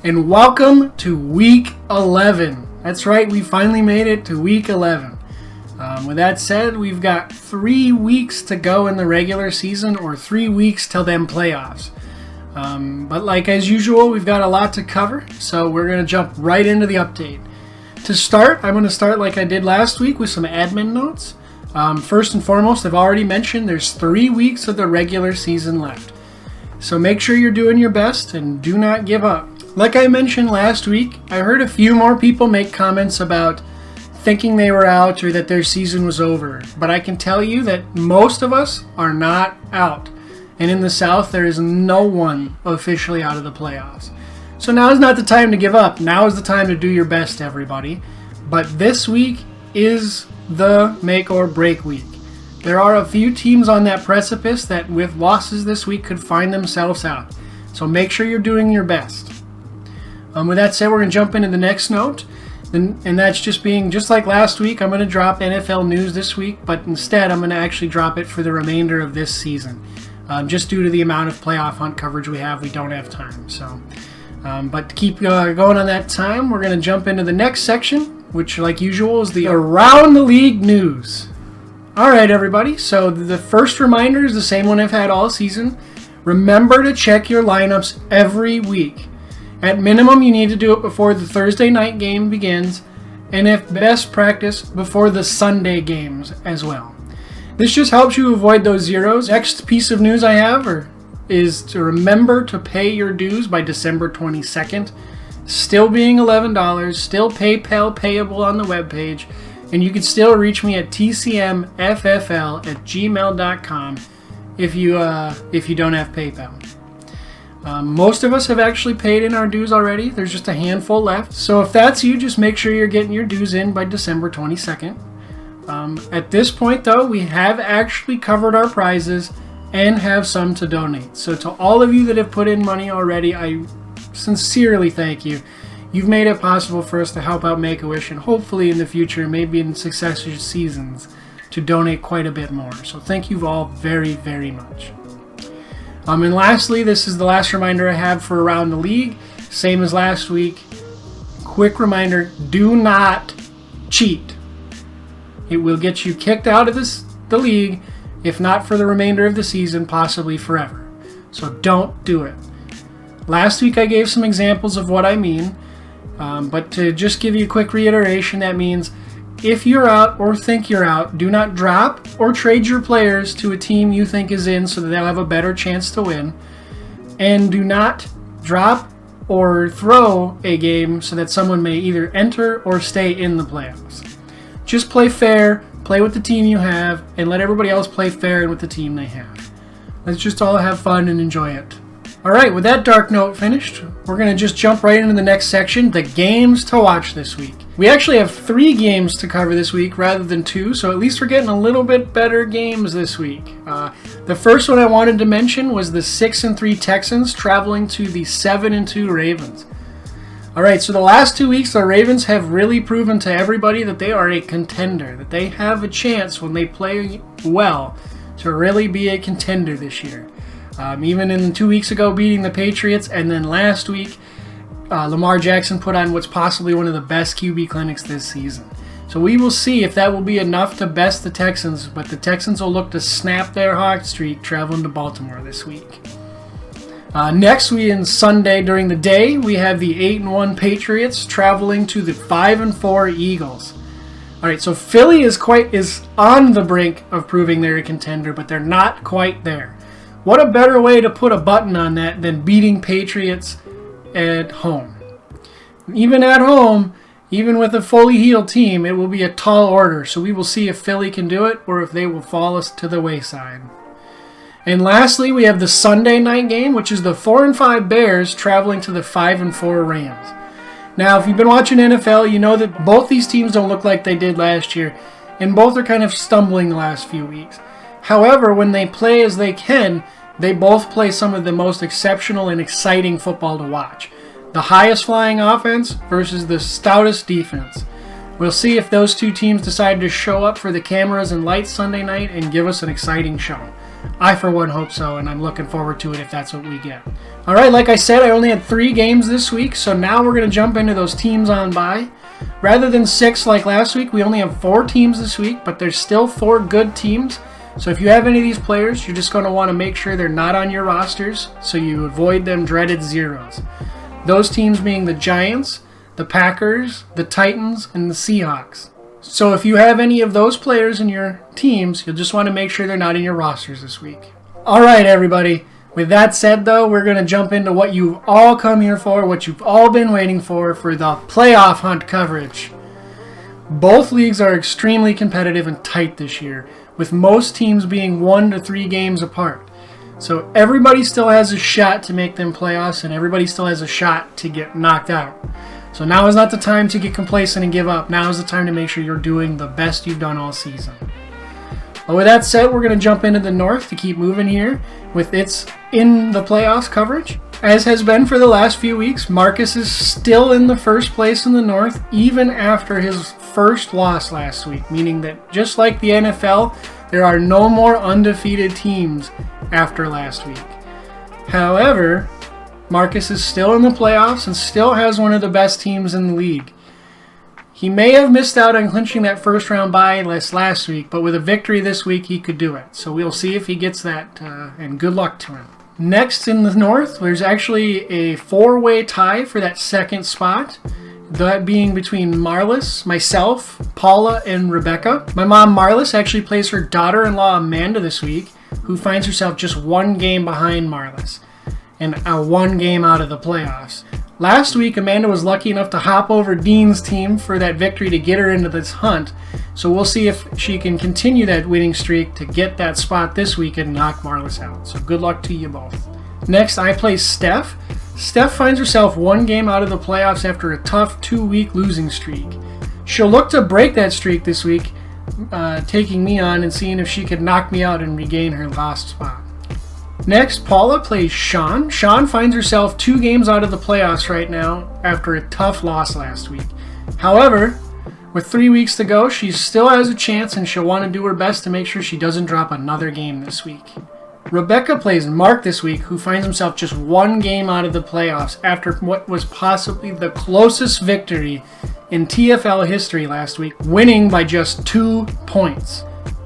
and welcome to Week 11. That's right, we finally made it to Week 11. With that said, we've got 3 weeks to go in the regular season, or 3 weeks till them playoffs. But like as usual, we've got a lot to cover, so we're going to jump right into the update. To start, I'm going to start like I did last week with some admin notes. First and foremost, I've already mentioned there's 3 weeks of the regular season left. So make sure you're doing your best and do not give up. Like I mentioned last week, I heard a few more people make comments about thinking they were out or that their season was over. But I can tell you that most of us are not out. And in the South, there is no one officially out of the playoffs. So now is not the time to give up. Now is the time to do your best, everybody. But this week is the make or break week. There are a few teams on that precipice that with losses this week could find themselves out. So make sure you're doing your best. With that said, we're going to jump into the next note. And that's just like last week, I'm going to drop NFL news this week, but instead I'm going to actually drop it for the remainder of this season. Just due to the amount of playoff hunt coverage we don't have time. So, but to keep going on that time, we're going to jump into the next section, which like usual is the Around the League news. Alright everybody, so the first reminder is the same one I've had all season. Remember to check your lineups every week. At minimum, you need to do it before the Thursday night game begins, and if best practice, before the Sunday games as well. This just helps you avoid those zeros. Next piece of news I have is to remember to pay your dues by December 22nd. Still being $11, still PayPal payable on the webpage, and you can still reach me at tcmffl@gmail.com if you don't have PayPal. Most of us have actually paid in our dues already. There's just a handful left. So if that's you, just make sure you're getting your dues in by December 22nd. At this point, though, we have actually covered our prizes and have some to donate. So to all of you that have put in money already, I sincerely thank you. You've made it possible for us to help out Make-A-Wish and hopefully in the future, maybe in successive seasons, to donate quite a bit more. So thank you all very, very much. And lastly, this is the last reminder I have for Around the League. Same as last week. Quick reminder, do not cheat. It will get you kicked out of the league, if not for the remainder of the season, possibly forever. So don't do it. Last week I gave some examples of what I mean, but to just give you a quick reiteration, that means if you're out or think you're out, do not drop or trade your players to a team you think is in so that they'll have a better chance to win. And do not drop or throw a game so that someone may either enter or stay in the playoffs. Just play fair, play with the team you have, and let everybody else play fair and with the team they have. Let's just all have fun and enjoy it. Alright, with that dark note finished, we're going to just jump right into the next section, the games to watch this week. We actually have 3 games to cover this week rather than 2, so at least we're getting a little bit better games this week. The first one I wanted to mention was the 6-3 Texans traveling to the 7-2 Ravens. Alright, so the last 2 weeks, the Ravens have really proven to everybody that they are a contender, that they have a chance when they play well to really be a contender this year. Even in 2 weeks ago beating the Patriots, and then last week, Lamar Jackson put on what's possibly one of the best QB clinics this season. So we will see if that will be enough to best the Texans, but the Texans will look to snap their hot streak traveling to Baltimore this week. Next, Sunday during the day, we have the 8-1 Patriots traveling to the 5-4 Eagles. Alright, so Philly is on the brink of proving they're a contender, but they're not quite there. What a better way to put a button on that than beating Patriots at home. Even at home, even with a fully healed team, it will be a tall order, so we will see if Philly can do it or if they will fall us to the wayside. And lastly, we have the Sunday night game, which is the 4-5 Bears traveling to the 5-4 Rams. Now, if you've been watching NFL, you know that both these teams don't look like they did last year, and both are kind of stumbling the last few weeks. However, when they play as they can, they both play some of the most exceptional and exciting football to watch. The highest flying offense versus the stoutest defense. We'll see if those two teams decide to show up for the cameras and lights Sunday night and give us an exciting show. I, for one, hope so, and I'm looking forward to it if that's what we get. All right, like I said, I only had 3 games this week, so now we're going to jump into those teams on bye. Rather than 6 like last week, we only have 4 teams this week, but there's still 4 good teams. So if you have any of these players, you're just going to want to make sure they're not on your rosters so you avoid them dreaded zeros. Those teams being the Giants, the Packers, the Titans, and the Seahawks. So if you have any of those players in your teams, you'll just want to make sure they're not in your rosters this week. All right, everybody. With that said, though, we're going to jump into what you've all come here for, what you've all been waiting for the Playoff Hunt coverage. Both leagues are extremely competitive and tight this year, with most teams being 1 to 3 games apart. So everybody still has a shot to make them playoffs, and everybody still has a shot to get knocked out. So now is not the time to get complacent and give up. Now is the time to make sure you're doing the best you've done all season. But with that said, we're going to jump into the North to keep moving here with its in the playoffs coverage. As has been for the last few weeks, Marcus is still in the first place in the North, even after his first loss last week, meaning that just like the NFL, there are no more undefeated teams after last week. However, Marcus is still in the playoffs and still has one of the best teams in the league. He may have missed out on clinching that first round bye last week, but with a victory this week, he could do it. So we'll see if he gets that, and good luck to him. Next in the North, there's actually a 4-way tie for that second spot. That being between Marlis, myself, Paula, and Rebecca. My mom, Marlis, actually plays her daughter-in-law, Amanda, this week, who finds herself just 1 game behind Marlis and 1 game out of the playoffs. Last week, Amanda was lucky enough to hop over Dean's team for that victory to get her into this hunt. So we'll see if she can continue that winning streak to get that spot this week and knock Marlis out. So good luck to you both. Next, I play Steph. Steph finds herself 1 game out of the playoffs after a tough 2-week losing streak. She'll look to break that streak this week, taking me on and seeing if she could knock me out and regain her lost spot. Next, Paula plays Sean. Sean finds herself 2 games out of the playoffs right now after a tough loss last week. However, with 3 weeks to go, she still has a chance and she'll want to do her best to make sure she doesn't drop another game this week. Rebecca plays Mark this week, who finds himself just 1 game out of the playoffs after what was possibly the closest victory in TFL history last week, winning by just 2 points.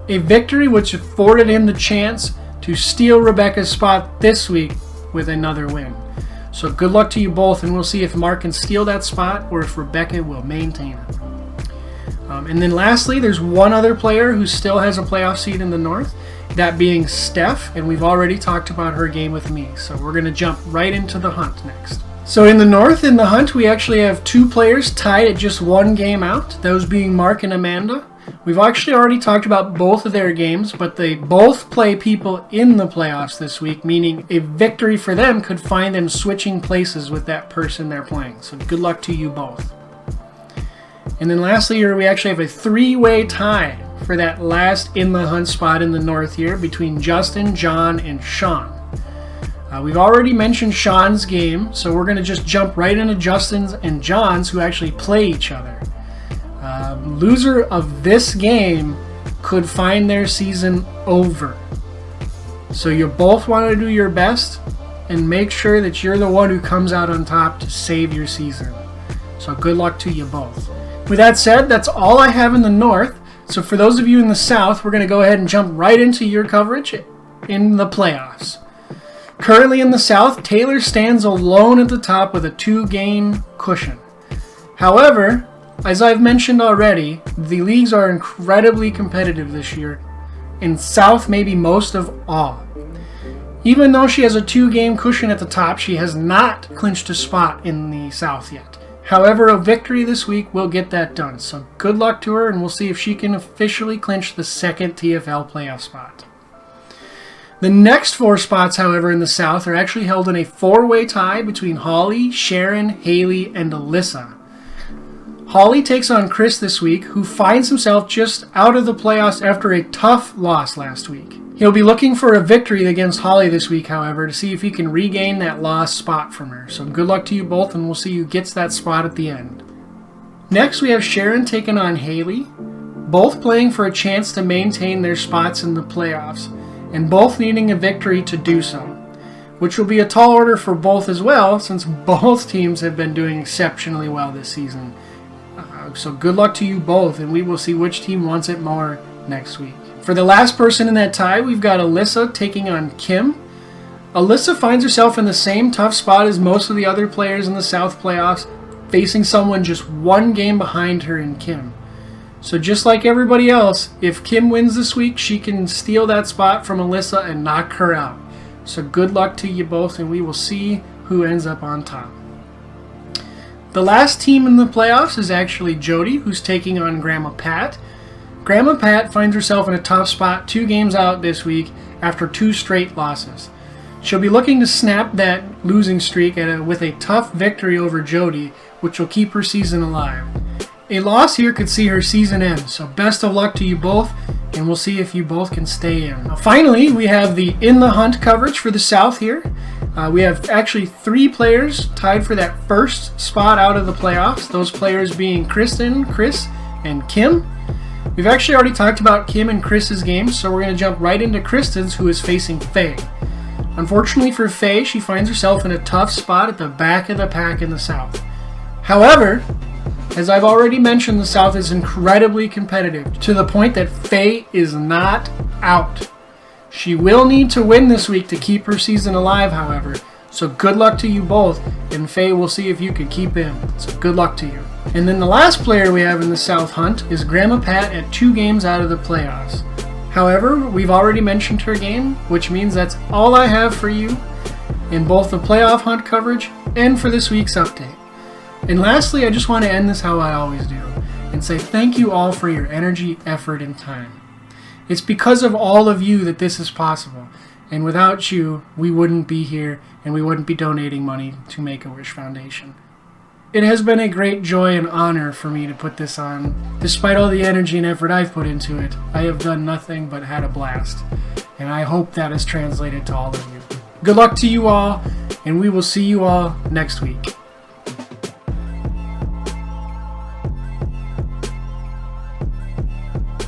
A victory which afforded him the chance to steal Rebecca's spot this week with another win. So good luck to you both, and we'll see if Mark can steal that spot or if Rebecca will maintain it. And then lastly, there's one other player who still has a playoff seed in the North, that being Steph, and we've already talked about her game with me. So we're going to jump right into the hunt next. So in the North, in the hunt, we actually have 2 players tied at just 1 game out, those being Mark and Amanda. We've actually already talked about both of their games, but they both play people in the playoffs this week, meaning a victory for them could find them switching places with that person they're playing. So good luck to you both. And then lastly here, we actually have a 3-way tie for that last in the hunt spot in the North here between Justin, John, and Sean. We've already mentioned Sean's game, so we're going to just jump right into Justin's and John's, who actually play each other. Loser of this game could find their season over. So you both want to do your best and make sure that you're the one who comes out on top to save your season. So good luck to you both. With that said, that's all I have in the North. So for those of you in the South, we're going to go ahead and jump right into your coverage in the playoffs. Currently in the South, Taylor stands alone at the top with a 2-game cushion. However, as I've mentioned already, the leagues are incredibly competitive this year, in South maybe most of all. Even though she has a 2-game cushion at the top, she has not clinched a spot in the South yet. However, a victory this week will get that done, so good luck to her, and we'll see if she can officially clinch the 2nd TFL playoff spot. The next 4 spots, however, in the South are actually held in a 4-way tie between Holly, Sharon, Haley, and Alyssa. Holly takes on Chris this week, who finds himself just out of the playoffs after a tough loss last week. He'll be looking for a victory against Holly this week, however, to see if he can regain that lost spot from her. So good luck to you both, and we'll see who gets that spot at the end. Next, we have Sharon taking on Haley, both playing for a chance to maintain their spots in the playoffs. and both needing a victory to do so, which will be a tall order for both as well, since both teams have been doing exceptionally well this season. So good luck to you both, and we will see which team wants it more next week. For the last person in that tie, we've got Alyssa taking on Kim. Alyssa finds herself in the same tough spot as most of the other players in the South playoffs, facing someone just one game behind her in Kim. So just like everybody else, if Kim wins this week, she can steal that spot from Alyssa and knock her out. So good luck to you both, and we will see who ends up on top. The last team in the playoffs is actually Jody, who's taking on Grandma Pat. Grandma Pat finds herself in a tough spot 2 games out this week after 2 straight losses. She'll be looking to snap that losing streak with a tough victory over Jody, which will keep her season alive. A loss here could see her season end, so best of luck to you both, and we'll see if you both can stay in. Now, finally, we have the In the Hunt coverage for the South here. We have actually 3 players tied for that first spot out of the playoffs, those players being Kristen, Chris, and Kim. We've actually already talked about Kim and Chris's games, so we're going to jump right into Kristen's, who is facing Faye. Unfortunately for Faye, she finds herself in a tough spot at the back of the pack in the South. However, as I've already mentioned, the South is incredibly competitive, to the point that Faye is not out. She will need to win this week to keep her season alive, however, so good luck to you both, and Faye will see if you can keep in. So good luck to you. And then the last player we have in the South Hunt is Grandma Pat at 2 games out of the playoffs. However, we've already mentioned her game, which means that's all I have for you in both the Playoff Hunt coverage and for this week's update. And lastly, I just want to end this how I always do, and say thank you all for your energy, effort, and time. It's because of all of you that this is possible, and without you, we wouldn't be here, and we wouldn't be donating money to Make-A-Wish Foundation. It has been a great joy and honor for me to put this on. Despite all the energy and effort I've put into it, I have done nothing but had a blast, and I hope that is translated to all of you. Good luck to you all, and we will see you all next week.